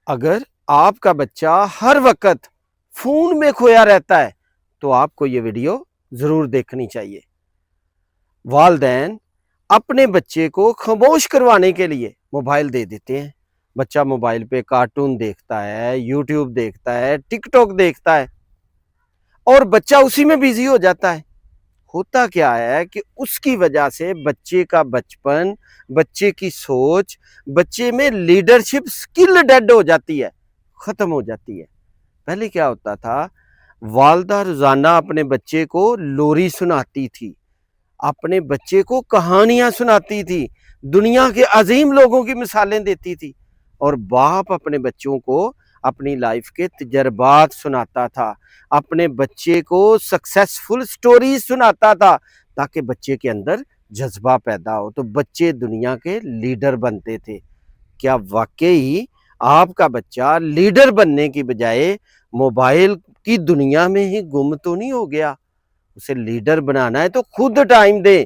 اگر آپ کا بچہ ہر وقت فون میں کھویا رہتا ہے تو آپ کو یہ ویڈیو ضرور دیکھنی چاہیے۔ والدین اپنے بچے کو خاموش کروانے کے لیے موبائل دے دیتے ہیں۔ بچہ موبائل پہ کارٹون دیکھتا ہے، یوٹیوب دیکھتا ہے، ٹک ٹاک دیکھتا ہے اور بچہ اسی میں بیزی ہو جاتا ہے۔ ہوتا کیا ہے کہ اس کی وجہ سے بچے کا بچپن، بچے کی سوچ، بچے میں لیڈرشپ سکل ڈیڈ ہو جاتی ہے، ختم ہو جاتی ہے۔ پہلے کیا ہوتا تھا، والدہ روزانہ اپنے بچے کو لوری سناتی تھی، اپنے بچے کو کہانیاں سناتی تھی، دنیا کے عظیم لوگوں کی مثالیں دیتی تھی، اور باپ اپنے بچوں کو اپنی لائف کے تجربات سناتا تھا، اپنے بچے کو سکسیسفل سٹوریز سناتا تھا تاکہ بچے کے اندر جذبہ پیدا ہو، تو بچے دنیا کے لیڈر بنتے تھے۔ کیا واقعی آپ کا بچہ لیڈر بننے کی بجائے موبائل کی دنیا میں ہی گم تو نہیں ہو گیا؟ اسے لیڈر بنانا ہے تو خود ٹائم دیں،